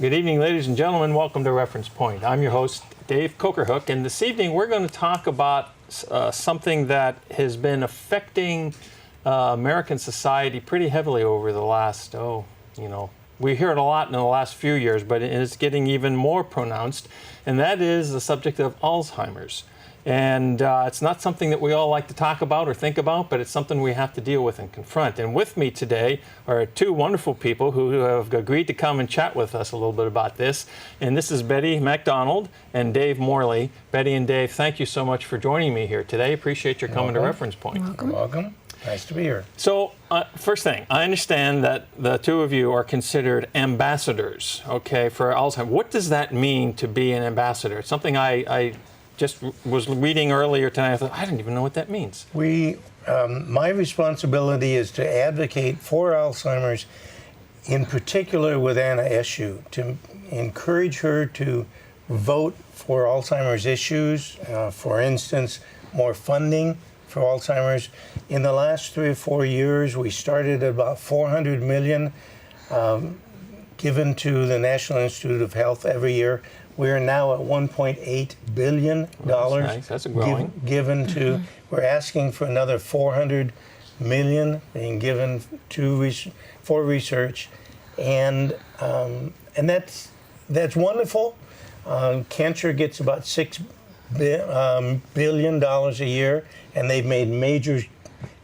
Good evening, ladies and gentlemen. Welcome to Reference Point. I'm your host, Dave Kocharhook, and this evening we're going to talk about something that has been affecting American society pretty heavily over the last, we hear it a lot in the last few years, but it's getting even more pronounced, and that is the subject of Alzheimer's. And it's not something that we all like to talk about or think about, but it's something we have to deal with and confront. And with me today are two wonderful people who have agreed to come and chat with us a little bit about this. And this is Betty MacDonald and Dave Morley. Betty and Dave, thank you so much for joining me here today. Appreciate your coming to Reference Point. Welcome. Welcome. Nice to be here. So, first thing, I understand that the two of you are considered ambassadors, okay, for Alzheimer's. What does that mean to be an ambassador? It's something I just was reading earlier tonight. I thought, I didn't even know what that means. My responsibility is to advocate for Alzheimer's, in particular with Anna Eshoo, to encourage her to vote for Alzheimer's issues. For instance, more funding for Alzheimer's. In the last 3 or 4 years, we started at about $400 million given to the National Institute of Health every year. We're now at $1.8 billion. That's nice. That's growing. Given to, we're asking for another $400 million being given for research, and that's wonderful. Cancer gets about $6 billion a year, and they've made major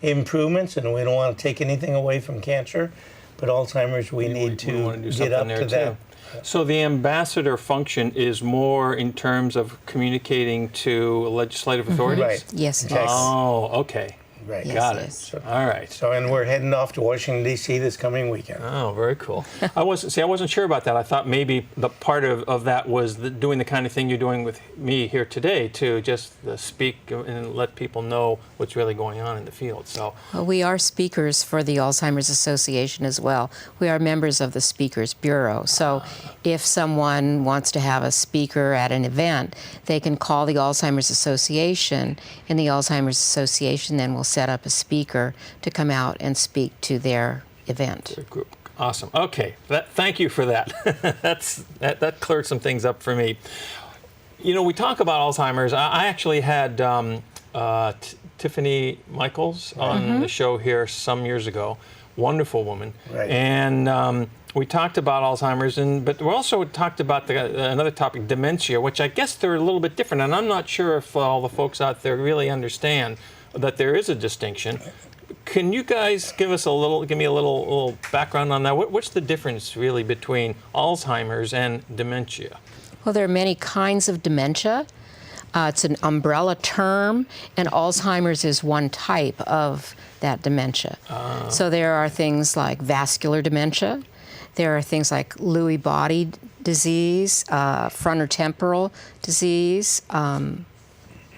improvements, and we don't want to take anything away from cancer, but Alzheimer's we need to get up to that. So the ambassador function is more in terms of communicating to legislative authorities? Right. Yes. Oh, okay. Right. Yes, Got yes. it. All right. So, and we're heading off to Washington, D.C. this coming weekend. Oh, very cool. I wasn't sure about that. I thought maybe the part of that was doing the kind of thing you're doing with me here today, to just speak and let people know what's really going on in the field. So Well, we are speakers for the Alzheimer's Association as well. We are members of the Speakers Bureau. So if someone wants to have a speaker at an event, they can call the Alzheimer's Association, and the Alzheimer's Association then will set up a speaker to come out and speak to their event. Awesome. Okay. Thank you for that. that cleared some things up for me. You know, we talk about Alzheimer's. I actually had Tiffany Michaels on the show here some years ago. Wonderful woman. Right. And we talked about Alzheimer's, but we also talked about another topic, dementia, which I guess they're a little bit different. And I'm not sure if all the folks out there really understand that there is a distinction. Can you guys give me a little background on that? What's the difference really between Alzheimer's and dementia? Well, there are many kinds of dementia. It's an umbrella term, and Alzheimer's is one type of that dementia. So there are things like vascular dementia. There are things like Lewy body disease, frontotemporal disease.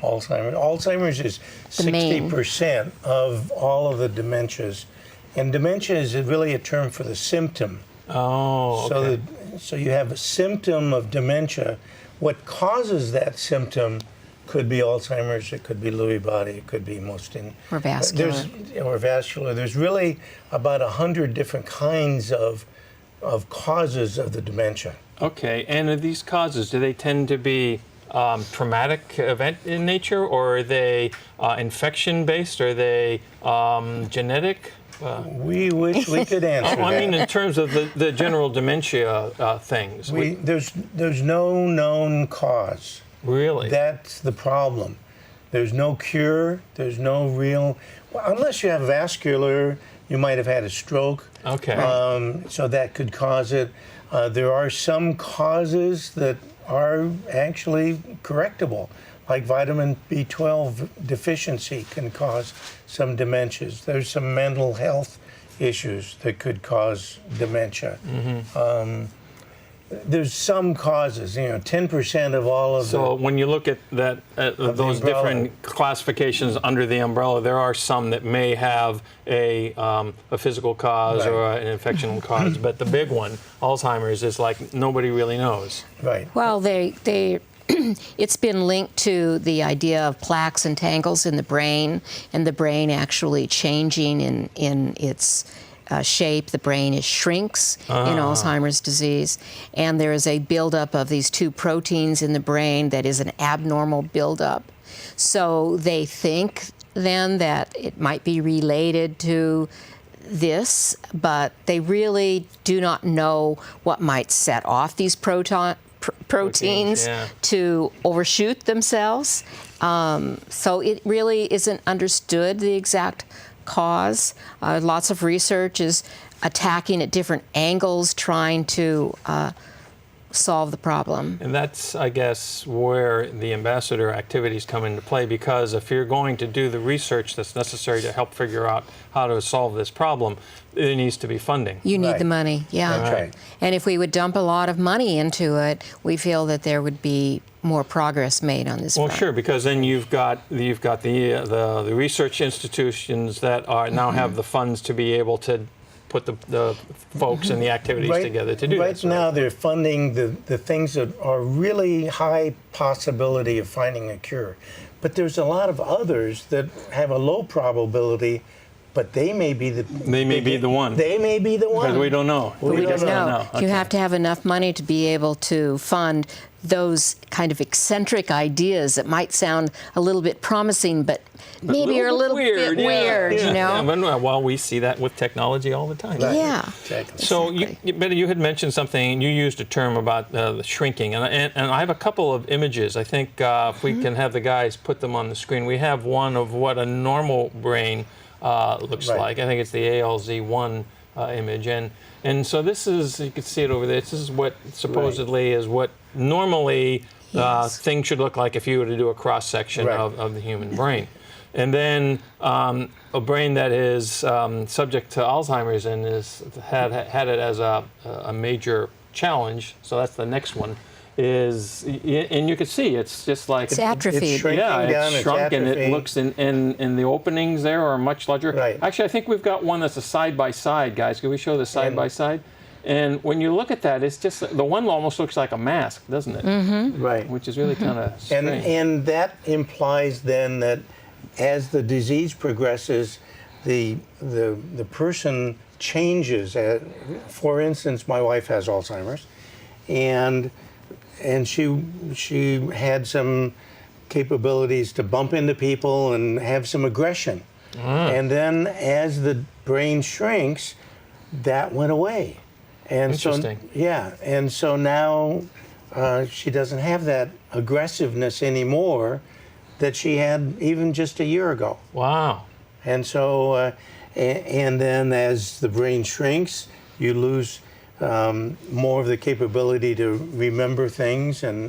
Alzheimer's is 60% of all of the dementias, and dementia is really a term for the symptom. Oh, okay. So you have a symptom of dementia. What causes that symptom could be Alzheimer's, it could be Lewy body, it could be or vascular. There's really about 100 different kinds of causes of the dementia. Okay, and are these causes, do they tend to be traumatic event in nature, or are they infection-based? Are they genetic? We wish we could answer that. I mean, in terms of the general dementia things. There's no known cause. Really? That's the problem. There's no cure. There's no real... Well, unless you have vascular, you might have had a stroke. Okay. So that could cause it. There are some causes that are actually correctable, like vitamin B12 deficiency can cause some dementias. There's some mental health issues that could cause dementia. There's some causes, 10% of all of So when you look at those different classifications under the umbrella, there are some that may have a physical cause or an infectional cause, but the big one, Alzheimer's, is like nobody really knows. Right. Well, it's been linked to the idea of plaques and tangles in the brain, and the brain actually changing in its shape. The brain shrinks in Alzheimer's disease, and there is a buildup of these two proteins in the brain that is an abnormal buildup. So they think then that it might be related to this, but they really do not know what might set off these proteins to overshoot themselves. So it really isn't understood, the exact cause. Lots of research is attacking at different angles, trying to solve the problem. And that's, I guess, where the ambassador activities come into play, because if you're going to do the research that's necessary to help figure out how to solve this problem, there needs to be funding. You need the money, yeah. That's right. And if we would dump a lot of money into it, we feel that there would be more progress made on this Well, front. sure, because then you've got the research institutions that are now have the funds to be able to put the folks and the activities together to do Right this. now, they're funding the things that are really high possibility of finding a cure. But there's a lot of others that have a low probability, but they may be the one. They may be the one. Because we don't know. We don't don't know. know. You Okay. have to have enough money to be able to fund those kind of eccentric ideas that might sound a little bit promising, but maybe are a little bit weird, you know? Yeah. Well, we see that with technology all the time. Right. Yeah. Exactly. So, Exactly. Betty, you had mentioned something. You used a term about the shrinking, and I have a couple of images. I think if we can have the guys put them on the screen, we have one of what a normal brain looks like. I think it's the ALZ1 image, and so this is, you can see it over there. This is what supposedly is what normally things should look like if you were to do a cross section of the human brain. And then a brain that is subject to Alzheimer's and had it as a major challenge. So that's the next one. And you can see it's just like It's atrophied. It's shrinking it's down, it's shrunk, and it atrophying. looks and the openings there are much larger. Right. Actually, I think we've got one that's a side by side, guys. Can we show the side by side? And when you look at that, it's just the one almost looks like a mask, doesn't it? Mm-hmm. Right. Which is really kind of strange. And that implies then that as the disease progresses, the person changes. For instance, my wife has Alzheimer's, and she had some capabilities to bump into people and have some aggression. And then as the brain shrinks, that went away. And Interesting. And so now she doesn't have that aggressiveness anymore that she had even just a year ago. Wow. And so, and then as the brain shrinks, you lose more of the capability to remember things, and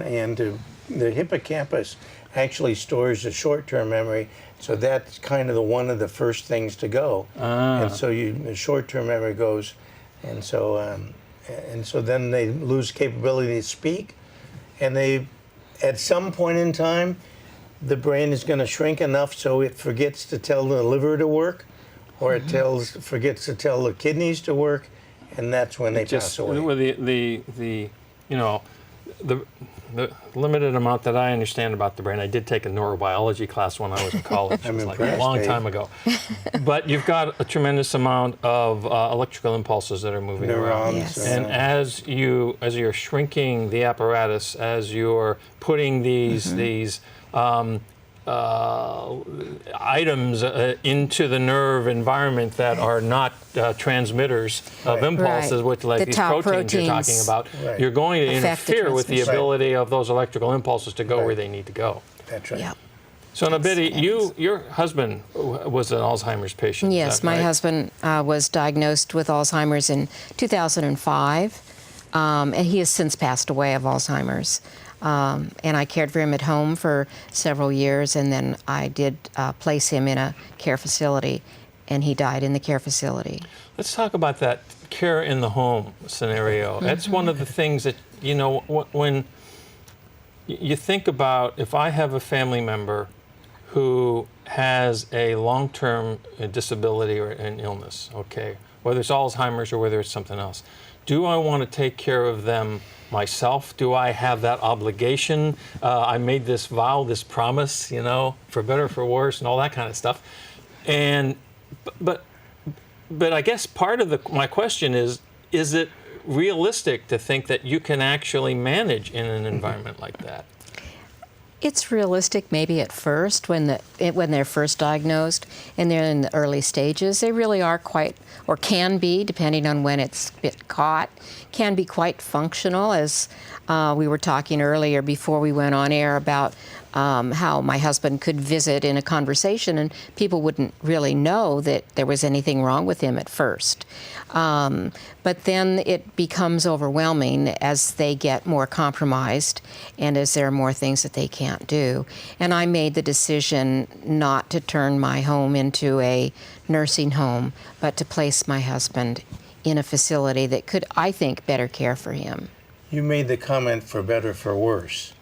the hippocampus actually stores the short-term memory. So that's kind of one of the first things to go. And so the short-term memory goes, and so then they lose capability to speak, and they, at some point in time, the brain is going to shrink enough so it forgets to tell the liver to work, or it forgets to tell the kidneys to work, and that's when they pass away. With the limited amount that I understand about the brain, I did take a neurobiology class when I was in college. It was like a long time ago. But you've got a tremendous amount of electrical impulses that are moving around. Neurons. Yes. And as you're shrinking the apparatus, as you're putting these items into the nerve environment that are not transmitters of impulses, which like The these tau proteins you're talking proteins about, Right. you're going to affect the interfere with the transmission. ability of those electrical impulses to go where they need to go. That's right. Yeah. So now, Betty, your husband was an Alzheimer's patient. Yes, is that my right? husband was diagnosed with Alzheimer's in 2005, and he has since passed away of Alzheimer's. And I cared for him at home for several years, and then I did place him in a care facility, and he died in the care facility. Let's talk about that care in the home scenario. That's one of the things that, when you think about, if I have a family member who has a long-term disability or an illness, okay, whether it's Alzheimer's or whether it's something else, do I want to take care of them myself? Do I have that obligation? I made this vow, this promise, for better or for worse, and all that kind of stuff. But but I guess part of my question is it realistic to think that you can actually manage in an environment like that? It's realistic maybe at first when they're first diagnosed and they're in the early stages. They really are quite, or can be, depending on when it's caught, can be quite functional, as we were talking earlier before we went on air about how my husband could visit in a conversation and people wouldn't really know that there was anything wrong with him at first. But then it becomes overwhelming as they get more compromised and as there are more things that they can't do. And I made the decision not to turn my home into a nursing home, but to place my husband in a facility that could, I think, better care for him. You made the comment for better, for worse.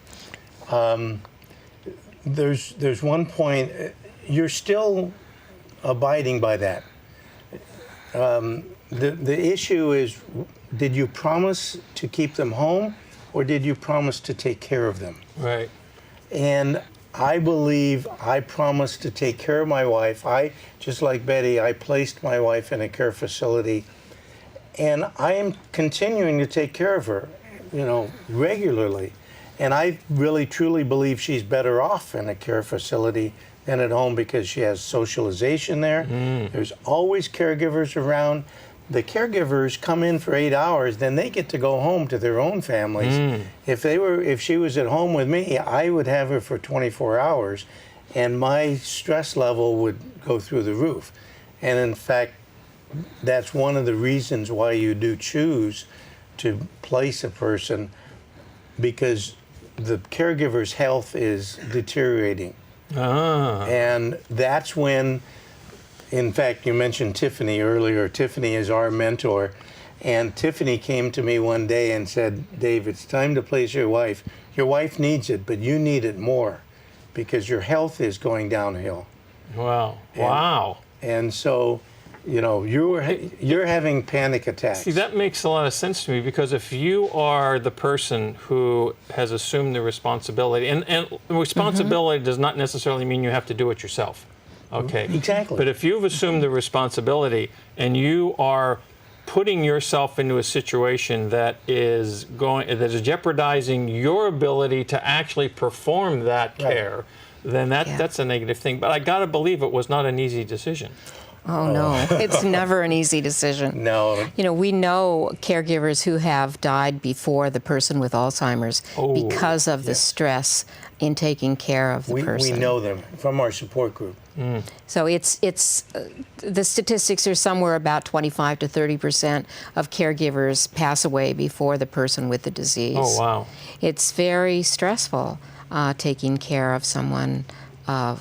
There's one point, you're still abiding by that. The issue is, did you promise to keep them home or did you promise to take care of them? Right. And I believe I promised to take care of my wife. Just like Betty, I placed my wife in a care facility and I am continuing to take care of her, regularly. And I really truly believe she's better off in a care facility than at home because she has socialization there. There's always caregivers around. The caregivers come in for 8 hours, then they get to go home to their own families. If she was at home with me, I would have her for 24 hours and my stress level would go through the roof. And in fact, that's one of the reasons why you do choose to place a person, because the caregiver's health is deteriorating. And that's when, in fact, you mentioned Tiffany earlier. Tiffany is our mentor. And Tiffany came to me one day and said, Dave, it's time to place your wife. Your wife needs it, but you need it more because your health is going downhill. Wow. And so, you're having panic attacks. See, that makes a lot of sense to me, because if you are the person who has assumed the responsibility, and responsibility does not necessarily mean you have to do it yourself. Okay. Exactly. But if you've assumed the responsibility and you are putting yourself into a situation that is jeopardizing your ability to actually perform that care, then that's a negative thing. But I got to believe it was not an easy decision. Oh, no. It's never an easy decision. No. We know caregivers who have died before the person with Alzheimer's because of the stress in taking care of the person. We know them from our support group. So it's the statistics are somewhere about 25 to 30% of caregivers pass away before the person with the disease. Oh, wow. It's very stressful taking care of someone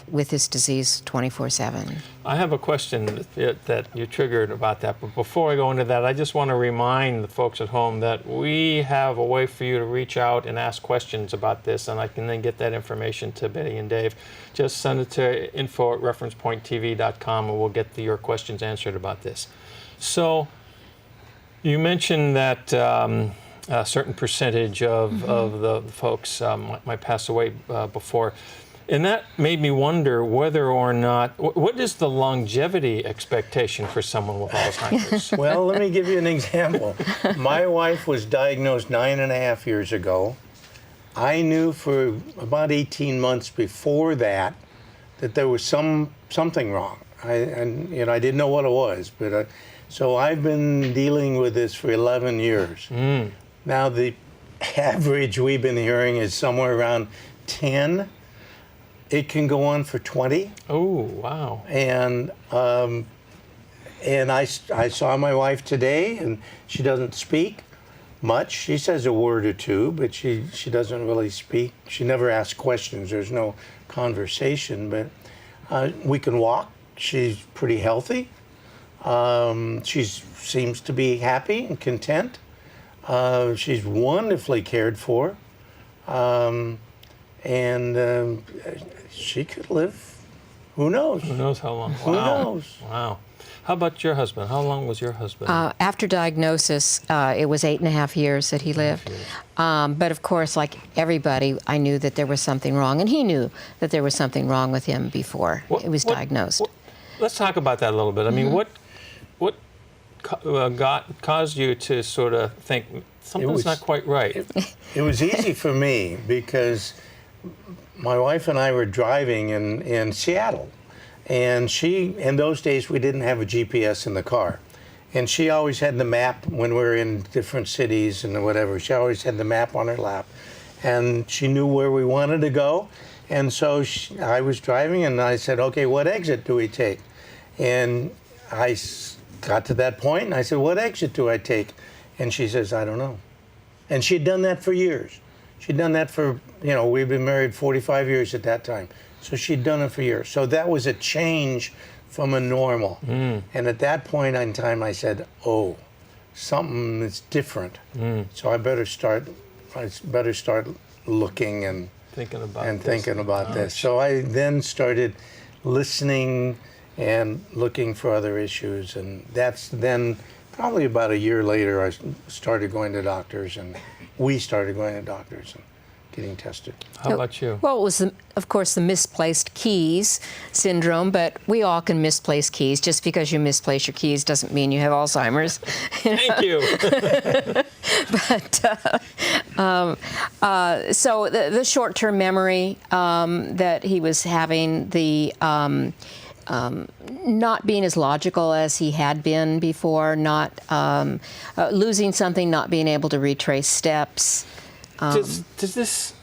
with this disease 24/7. I have a question that you triggered about that, but before I go into that, I just want to remind the folks at home that we have a way for you to reach out and ask questions about this, and I can then get that information to Betty and Dave. Just send it to info@referencepointtv.com and we'll get your questions answered about this. So you mentioned that a certain percentage of the folks might pass away before. And that made me wonder whether or not, what is the longevity expectation for someone with Alzheimer's? Well, let me give you an example. My wife was diagnosed 9.5 years ago. I knew for about 18 months before that there was something wrong. I didn't know what it was, but so I've been dealing with this for 11 years. Now the average we've been hearing is somewhere around 10. It can go on for 20. Oh, wow. And I saw my wife today, and she doesn't speak much. She says a word or two, but she doesn't really speak. She never asks questions. There's no conversation, but we can walk. She's pretty healthy. She seems to be happy and content. She's wonderfully cared for. And she could live, who knows? Who knows how long? Who knows? Wow. How about your husband? How long was your husband? After diagnosis, it was 8.5 years that he lived. But of course, like everybody, I knew that there was something wrong, and he knew that there was something wrong with him before he was diagnosed. Let's talk about that a little bit. I mean, caused you to sort of think something's not quite right? It was easy for me because my wife and I were driving in Seattle, and in those days we didn't have a GPS in the car, and she always had the map when we were in different cities and whatever. She always had the map on her lap, and she knew where we wanted to go. And so I was driving, and I said, okay, what exit do we take? And I got to that point, and I said, what exit do I take? And she says, I don't know. And she'd done that for years. She'd done that for, we'd been married 45 years at that time. So she'd done it for years. So that was a change from a normal. And at that point in time, I said, oh, something is different. So I better start looking and thinking about this. So I then started listening and looking for other issues, and that's then probably about a year later I started going to doctors, and we started going to doctors and getting tested. How about you? Well, it was, of course, the misplaced keys syndrome, but we all can misplace keys. Just because you misplace your keys doesn't mean you have Alzheimer's. Thank you. But so the short-term memory that he was having, the not being as logical as he had been before, not losing something, not being able to retrace steps. Does this?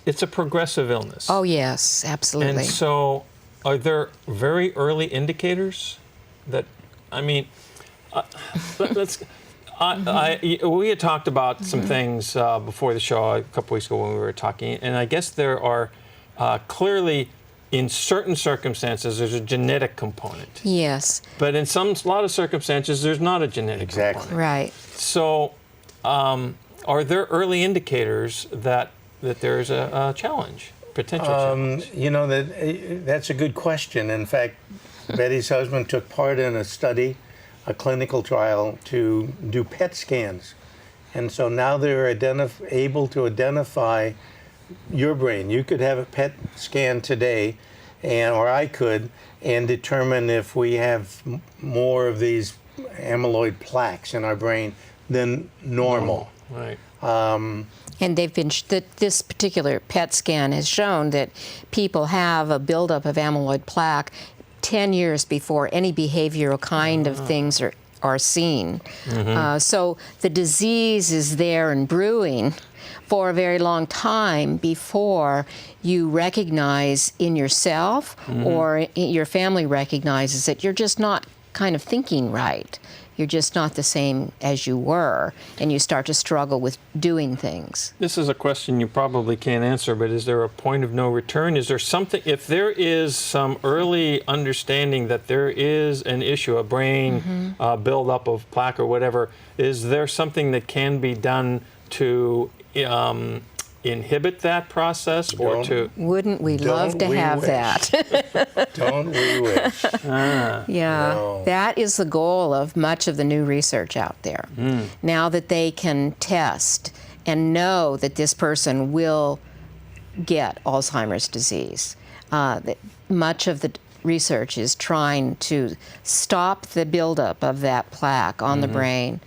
It's a progressive illness. Oh yes, absolutely. And so, are there very early indicators that? I mean, let's. We had talked about some things before the show a couple weeks ago when we were talking, and I guess there are clearly, in certain circumstances, there's a genetic component. Yes. But in a lot of circumstances, there's not a genetic component. Right. So, are there early indicators that there's a challenge, potential challenge? That's a good question. In fact, Betty's husband took part in a study, a clinical trial, to do PET scans. And so now they're able to identify your brain. You could have a PET scan today, or I could, and determine if we have more of these amyloid plaques in our brain than normal. Right. And they've been this particular PET scan has shown that people have a buildup of amyloid plaque 10 years before any behavioral kind of things are seen. So the disease is there and brewing for a very long time before you recognize in yourself or your family recognizes that you're just not kind of thinking right. You're just not the same as you were, and you start to struggle with doing things. This is a question you probably can't answer, but is there a point of no return? Is there something, if there is some early understanding that there is an issue, a brain buildup of plaque or whatever, is there something that can be done to inhibit that process, or to? Wouldn't we love to have that? Don't we wish? Yeah, No. that is the goal of much of the new research out there. Now that they can test and know that this person will get Alzheimer's disease, much of the research is trying to stop the buildup of that plaque on the brain,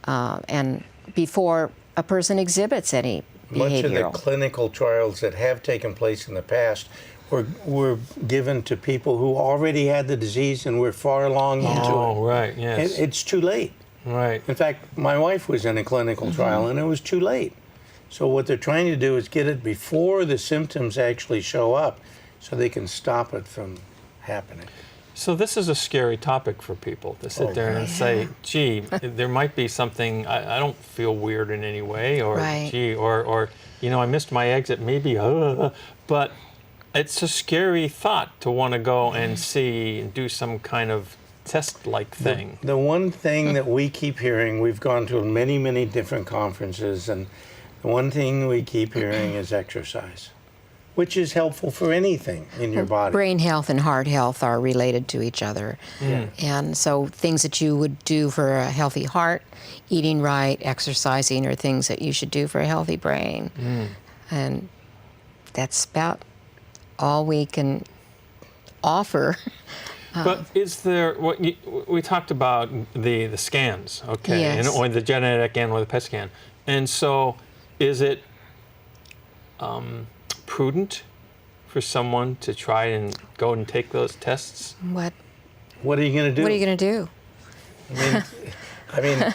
and before a person exhibits any Much of the behavioral. clinical trials that have taken place in the past were given to people who already had the disease and were far along into it. Oh, right, yes. It's too late. Right. In fact, my wife was in a clinical trial, and it was too late. So what they're trying to do is get it before the symptoms actually show up, so they can stop it from happening. So this is a scary topic for people to sit there and say, gee, there might be something, I don't feel weird in any way, or gee, or I missed my exit, maybe, but it's a scary thought to want to go and see and do some kind of test-like thing. The one thing that we keep hearing, we've gone to many, many different conferences, and the one thing we keep hearing is exercise, which is helpful for anything in your body. Brain health and heart health are related to each other. And so things that you would do for a healthy heart, eating right, exercising, are things that you should do for a healthy brain. And that's about all we can offer But is there, we talked about the scans, okay, Yes. or the genetic and or the PET scan. And so is it prudent for someone to try and go and take those tests? What What are you going to do? are you going to do? I mean,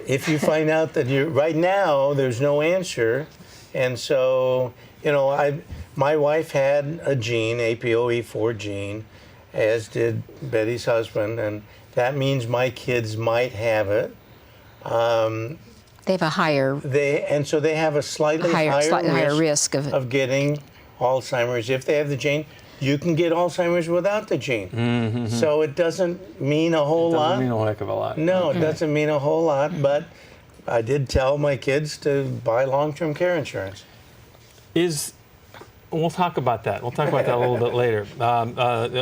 if you find out that right now there's no answer, and so my wife had a gene, APOE4 gene, as did Betty's husband, and that means my kids might have it. They have a higher So they have a slightly higher risk of getting Alzheimer's. If they have the gene, you can get Alzheimer's without the gene. Mm-hmm. So it doesn't mean a whole lot. Doesn't mean a heck of a lot. No, it doesn't mean a whole lot, but I did tell my kids to buy long-term care insurance. We'll talk about that. We'll talk about that a little bit later.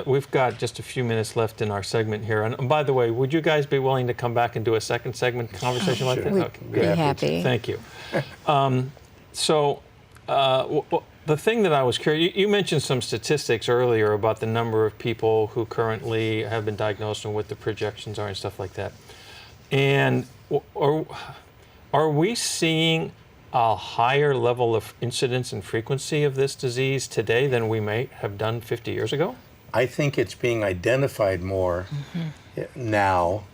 We've got just a few minutes left in our segment here. And by the way, would you guys be willing to come back and do a second segment conversation like that? We'd Okay, be good. happy. Thank you. The thing that I was curious, you mentioned some statistics earlier about the number of people who currently have been diagnosed and what the projections are and stuff like that. And are we seeing a higher level of incidence and frequency of this disease today than we might have done 50 years ago? I think it's being identified more now.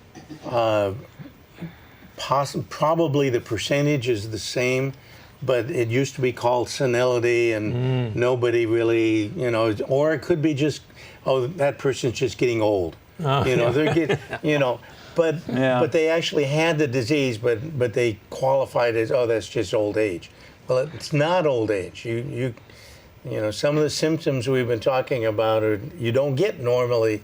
Probably the percentage is the same, but it used to be called senility, and nobody really, or it could be just, that person's just getting old. They're getting, but they actually had the disease, but they qualified as, that's just old age. Well, it's not old age. Some of the symptoms we've been talking about you don't get normally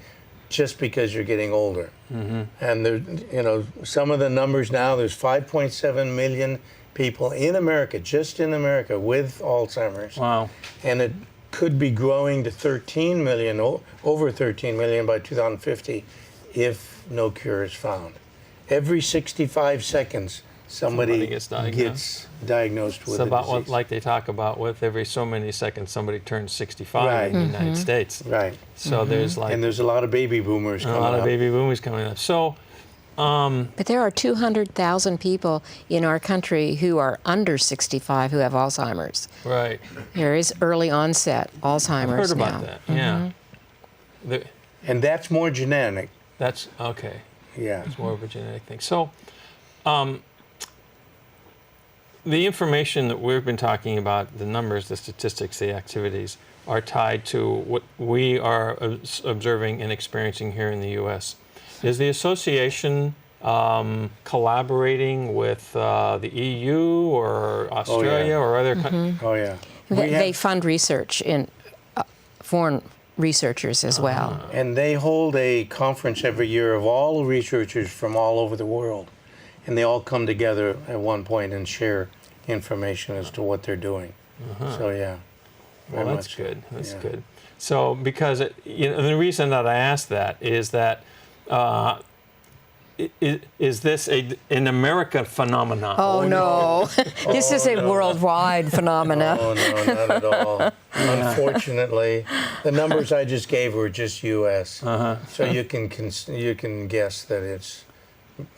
just because you're getting older. Mm-hmm. And there, some of the numbers now, there's 5.7 million people in America, just in America, with Alzheimer's. Wow. And it could be growing to 13 million, over 13 million by 2050, if no cure is found. Every 65 seconds, somebody gets diagnosed with it's a about disease. like they talk about with every so many seconds somebody turns 65 in the United States. Right. So there's And there's a lot of baby boomers coming up. a lot of baby boomers coming up. So But there are 200,000 people in our country who are under 65 who have Alzheimer's. right. There is early onset Alzheimer's Heard now. about that. Yeah. And that's more genetic. That's okay. Yeah. It's more of a genetic thing. So, the information that we've been talking about, the numbers, the statistics, the activities, are tied to what we are observing and experiencing here in the U.S. Is the association collaborating with the EU or Australia or other countries? Oh, yeah. They fund research in foreign researchers as well. And they hold a conference every year of all the researchers from all over the world. And they all come together at one point and share information as to what they're doing. So, yeah. Well, that's good. That's good. So, because the reason that I asked that is that is this an American phenomenon? Oh, no. This is a worldwide phenomenon. Oh, no, not at all. Unfortunately, the numbers I just gave were just U.S. So you can guess that it's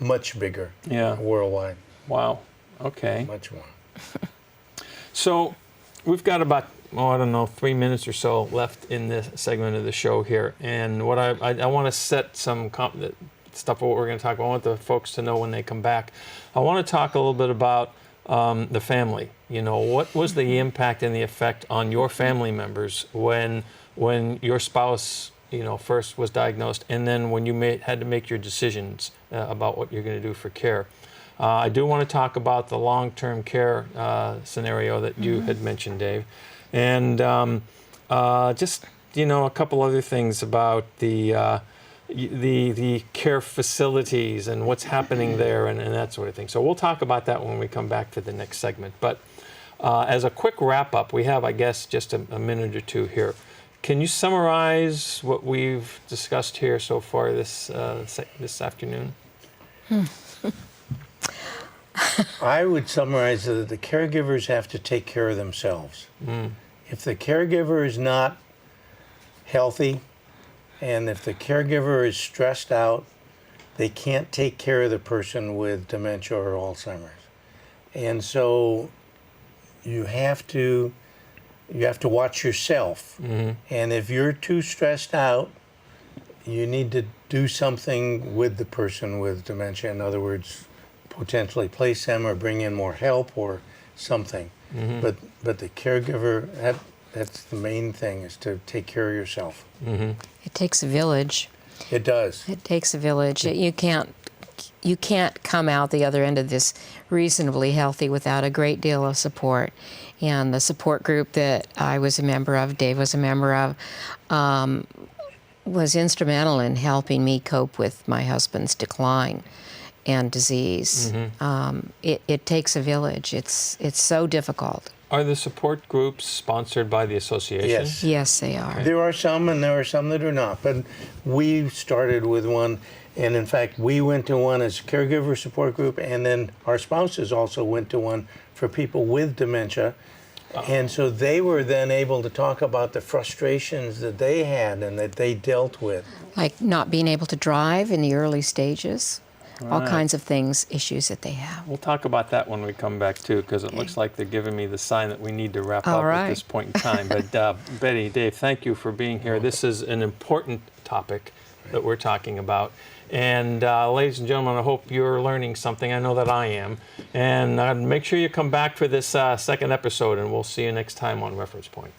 much bigger worldwide. Wow. Okay. Much more. So we've got about, 3 minutes or so left in this segment of the show here. And what I want to set some stuff of what we're going to talk about. I want the folks to know when they come back. I want to talk a little bit about the family. What was the impact and the effect on your family members when your spouse, first was diagnosed, and then when you had to make your decisions about what you're going to do for care. I do want to talk about the long-term care scenario that you had mentioned, Dave, and just a couple other things about the care facilities and what's happening there and that sort of thing. So we'll talk about that when we come back to the next segment. But as a quick wrap-up, we have, I guess, just a minute or two here. Can you summarize what we've discussed here so far this afternoon? I would summarize that the caregivers have to take care of themselves. If the caregiver is not healthy, And if the caregiver is stressed out, they can't take care of the person with dementia or Alzheimer's. And so you have to watch yourself. And if you're too stressed out, you need to do something with the person with dementia. In other words, potentially place them or bring in more help or something. But the caregiver, that's the main thing, is to take care of yourself. It takes a village. It does. It takes a village. You can't come out the other end of this reasonably healthy without a great deal of support. And the support group that I was a member of, Dave was a member of, was instrumental in helping me cope with my husband's decline and disease. It takes a village. It's so difficult. Are the support groups sponsored by the association? Yes. Yes, they are. There are some, and there are some that are not. But we started with one, and in fact, we went to one as a caregiver support group, and then our spouses also went to one for people with dementia. And so they were then able to talk about the frustrations that they had and that they dealt with. Like not being able to drive in the early stages, all Right. kinds of things, issues that they have. We'll talk about that when we come back too, because it looks like they're giving me the sign that we need to wrap All up right. at this point in time. But Betty, Dave, thank you for being here. This is an important topic that we're talking about. And ladies and gentlemen, I hope you're learning something. I know that I am. And make sure you come back for this second episode, and we'll see you next time on Reference Point.